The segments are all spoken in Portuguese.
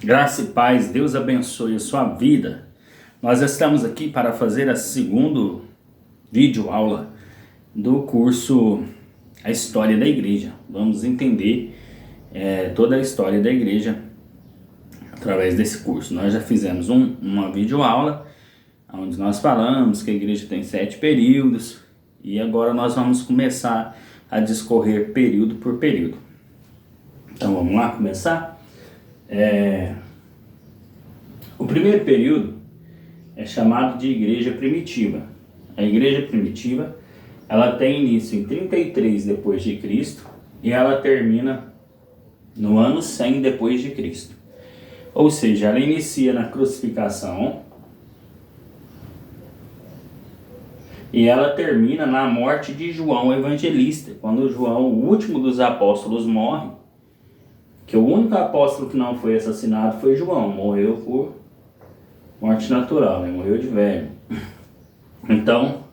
Graça e paz, Deus abençoe a sua vida. Nós estamos aqui para fazer a segunda videoaula do curso A História da Igreja. Vamos entender toda a história da igreja através desse curso. Nós já fizemos uma videoaula onde nós falamos que a igreja tem 7 períodos e agora nós vamos começar a discorrer período por período. Então vamos lá começar? O primeiro período é chamado de Igreja Primitiva. A Igreja Primitiva, ela tem início em 33 depois de Cristo e ela termina no ano 100 depois de Cristo. Ou seja, ela inicia na crucificação e ela termina na morte de João Evangelista, quando João, o último dos apóstolos, morre. Que o único apóstolo que não foi assassinado foi João, morreu por morte natural, né? Morreu de velho. Então,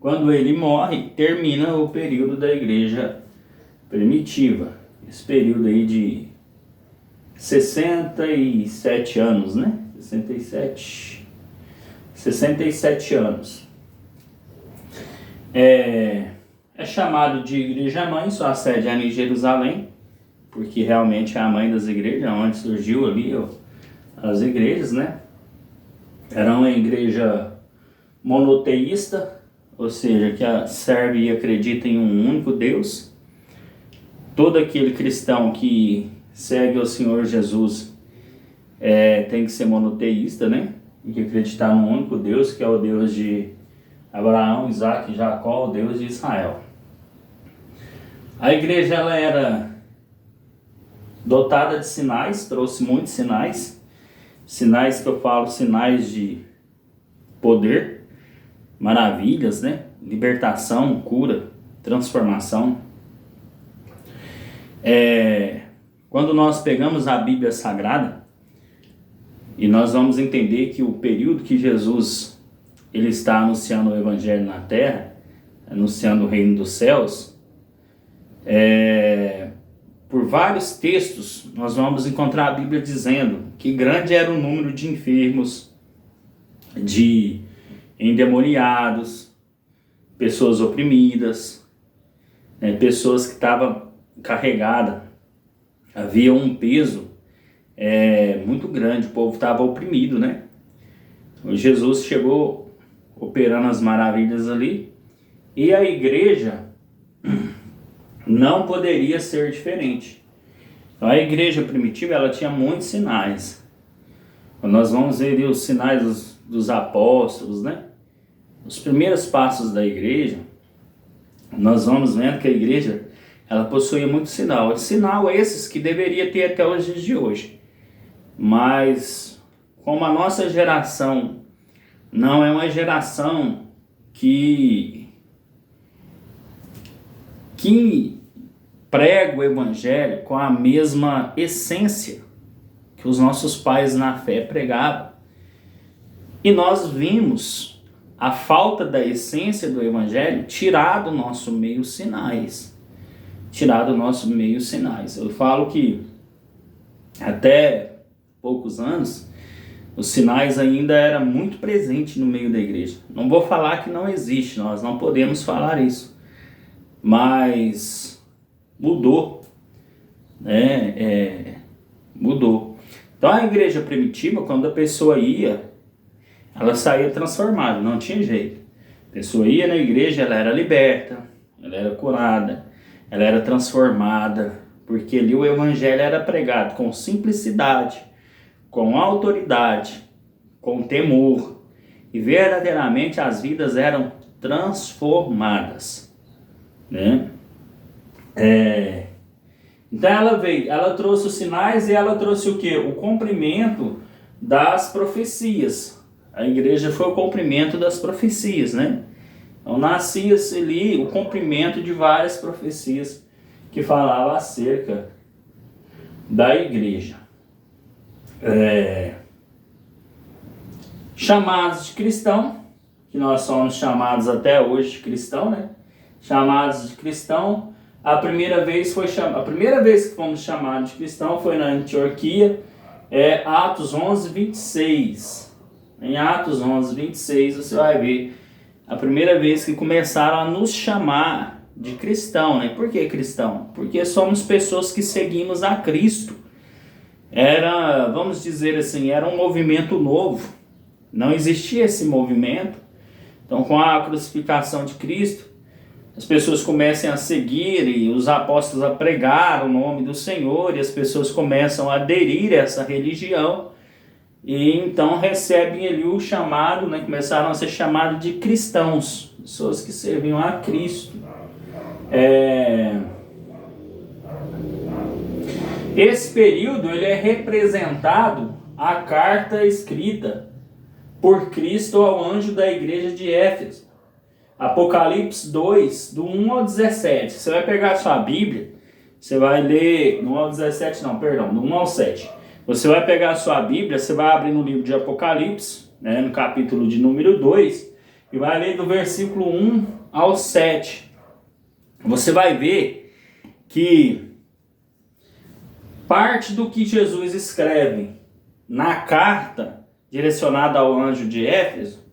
quando ele morre, termina o período da igreja primitiva. Esse período aí de 67 anos, né? 67 anos. É chamado de Igreja Mãe, sua sede é em Jerusalém, porque realmente é a mãe das igrejas, onde surgiu ali as igrejas, né? Era uma igreja monoteísta, ou seja, que serve e acredita em um único Deus. Todo aquele cristão que segue o Senhor Jesus tem que ser monoteísta, né? Tem que acreditar num único Deus, que é o Deus de Abraão, Isaac e Jacó, o Deus de Israel. A igreja ela era dotada de sinais, trouxe muitos sinais. Sinais que eu falo, sinais de poder, maravilhas, né? Libertação, cura, transformação. Quando nós pegamos a Bíblia Sagrada, e nós vamos entender que o período que Jesus ele está anunciando o Evangelho na Terra, anunciando o Reino dos Céus, por vários textos nós vamos encontrar a Bíblia dizendo que grande era o número de enfermos, de endemoniados, pessoas oprimidas, pessoas que estavam carregadas. Havia um peso muito grande, o povo estava oprimido, né? Jesus chegou operando as maravilhas ali e a igreja não poderia ser diferente. Então, a igreja primitiva ela tinha muitos sinais. Nós vamos ver ali os sinais dos apóstolos, né? Os primeiros passos da igreja, nós vamos vendo que a igreja ela possuía muito sinal. Sinal esses que deveria ter até os dias de hoje. Mas como a nossa geração não é uma geração que prega o evangelho com a mesma essência que os nossos pais na fé pregavam. E nós vimos a falta da essência do evangelho tirar do nosso meio sinais. Eu falo que até poucos anos os sinais ainda eram muito presentes no meio da igreja. Não vou falar que não existe, nós não podemos falar isso. Mas mudou, né? Mudou. Então a igreja primitiva, quando a pessoa ia, ela saía transformada, não tinha jeito. A pessoa ia na igreja, ela era liberta, ela era curada, ela era transformada, porque ali o evangelho era pregado com simplicidade, com autoridade, com temor, e verdadeiramente as vidas eram transformadas, né? Então ela trouxe os sinais e ela trouxe o quê? O cumprimento das profecias. A igreja foi o cumprimento das profecias, né? Então nascia-se ali o cumprimento de várias profecias que falavam acerca da igreja. Chamados de cristão, que nós somos chamados até hoje de cristão, né? Chamados de cristão, A primeira vez que fomos chamados de cristão foi na Antioquia, Atos 11, 26. Em Atos 11, 26 você vai ver a primeira vez que começaram a nos chamar de cristão, né? Por que cristão? Porque somos pessoas que seguimos a Cristo. Vamos dizer assim, era um movimento novo. Não existia esse movimento. Então, com a crucificação de Cristo, as pessoas começam a seguir e os apóstolos a pregar o nome do Senhor e as pessoas começam a aderir a essa religião e então recebem ali o chamado, né? Começaram a ser chamados de cristãos, pessoas que serviam a Cristo. Esse período ele é representado a carta escrita por Cristo ao anjo da igreja de Éfeso. Apocalipse 2, do 1 ao 17. Você vai pegar a sua Bíblia, você vai ler, do 1 ao 17 não, perdão, do 1 ao 7. Você vai pegar a sua Bíblia, você vai abrir no livro de Apocalipse, né, no capítulo de número 2, e vai ler do versículo 1 ao 7. Você vai ver que parte do que Jesus escreve na carta direcionada ao anjo de Éfeso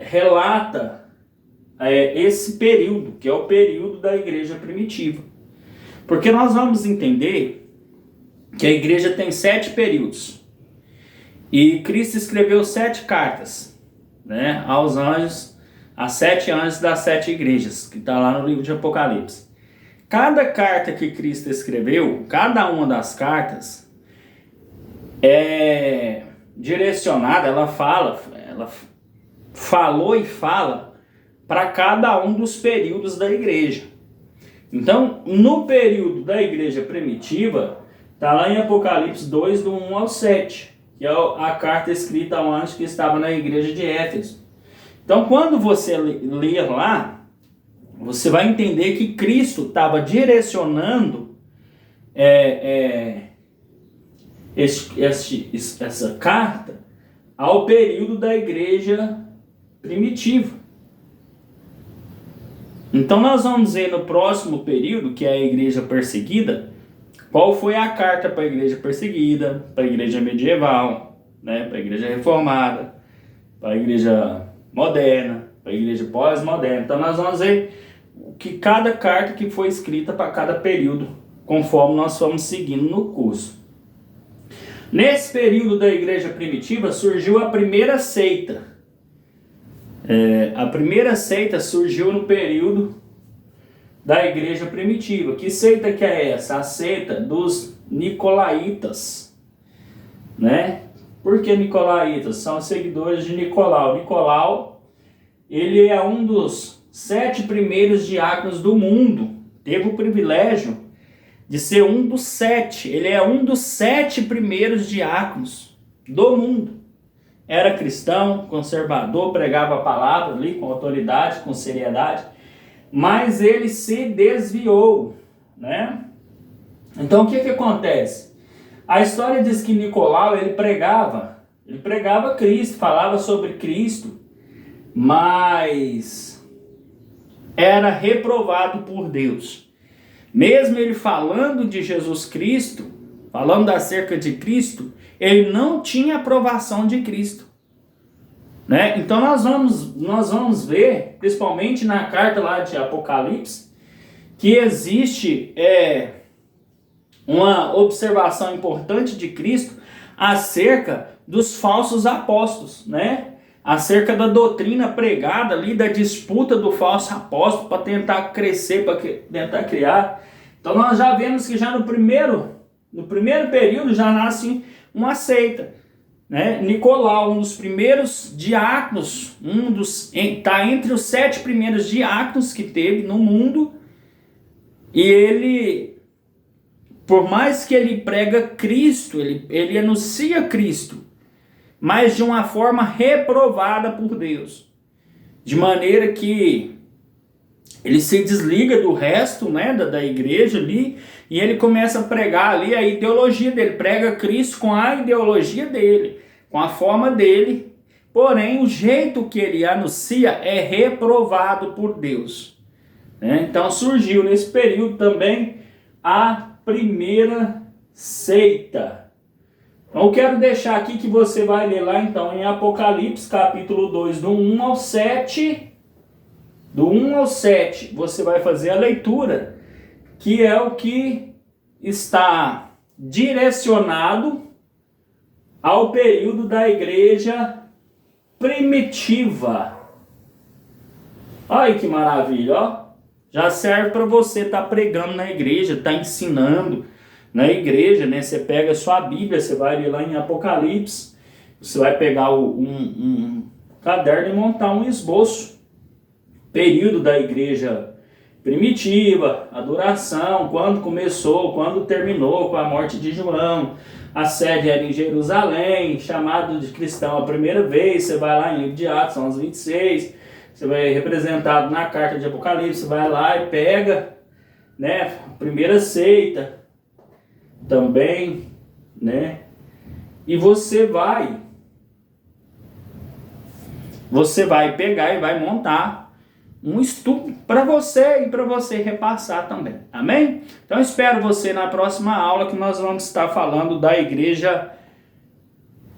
relata esse período, que é o período da igreja primitiva. Porque nós vamos entender que a igreja tem 7 períodos. E Cristo escreveu 7 cartas, né, aos anjos, a 7 anjos das 7 igrejas, que está lá no livro de Apocalipse. Cada carta que Cristo escreveu, cada uma das cartas é direcionada, ela falou e fala para cada um dos períodos da igreja. Então, no período da igreja primitiva, está lá em Apocalipse 2, do 1 ao 7, que é a carta escrita ao anjo que estava na igreja de Éfeso. Então, quando você ler lá, você vai entender que Cristo estava direcionando essa carta ao período da igreja primitiva. Então nós vamos ver no próximo período, que é a igreja perseguida, qual foi a carta para a igreja perseguida, para a igreja medieval, né, para a igreja reformada, para a igreja moderna, para a igreja pós-moderna. Então nós vamos ver que cada carta que foi escrita para cada período, conforme nós fomos seguindo no curso. Nesse período da igreja primitiva surgiu a primeira seita. A primeira seita surgiu no período da igreja primitiva. Que seita que é essa? A seita dos Nicolaitas, né? Por que Nicolaitas? São seguidores de Nicolau. Nicolau, ele é um dos 7 primeiros diáconos do mundo. Teve o privilégio de ser um dos 7. Ele é um dos 7 primeiros diáconos do mundo. Era cristão, conservador, pregava a palavra ali com autoridade, com seriedade, mas ele se desviou, né? Então o que acontece? A história diz que Nicolau, ele pregava Cristo, falava sobre Cristo, mas era reprovado por Deus. Mesmo ele falando de Jesus Cristo, falando acerca de Cristo, ele não tinha aprovação de Cristo, né? Então nós vamos ver, principalmente na carta lá de Apocalipse, que existe uma observação importante de Cristo acerca dos falsos apóstolos, né? Acerca da doutrina pregada ali, da disputa do falso apóstolo para tentar crescer, para tentar criar. Então nós já vemos que já no primeiro período já nasce uma seita, né? Nicolau, um dos primeiros diáconos, está entre os 7 primeiros diáconos que teve no mundo, e ele, por mais que ele prega Cristo, ele anuncia Cristo, mas de uma forma reprovada por Deus, de maneira que ele se desliga do resto, né, da igreja ali, e ele começa a pregar ali a ideologia dele, prega Cristo com a ideologia dele, com a forma dele, porém o jeito que ele anuncia é reprovado por Deus. Então surgiu nesse período também a primeira seita. Então eu quero deixar aqui que você vai ler lá então em Apocalipse capítulo 2, do 1 ao 7. Do 1 ao 7 você vai fazer a leitura, que é o que está direcionado ao período da igreja primitiva. Olha que maravilha, ó. Já serve para você estar pregando na igreja, estar ensinando na igreja, né? Você pega a sua Bíblia, você vai ler lá em Apocalipse, você vai pegar um caderno e montar um esboço. Período da igreja primitiva, adoração, quando começou, quando terminou com a morte de João, a sede era em Jerusalém, chamado de cristão a primeira vez, você vai lá em livro de Atos, são os 26, você vai representado na carta de Apocalipse, você vai lá e pega, né, a primeira seita também, né, e você vai pegar e vai montar um estudo para você e para você repassar também, amém? Então espero você na próxima aula, que nós vamos estar falando da igreja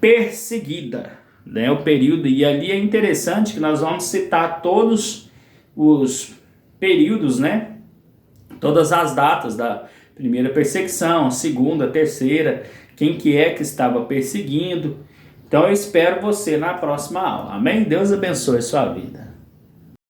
perseguida, né? O período, e ali é interessante que nós vamos citar todos os períodos, né? Todas as datas da primeira perseguição, segunda, terceira, quem que estava perseguindo. Então eu espero você na próxima aula, amém? Deus abençoe a sua vida.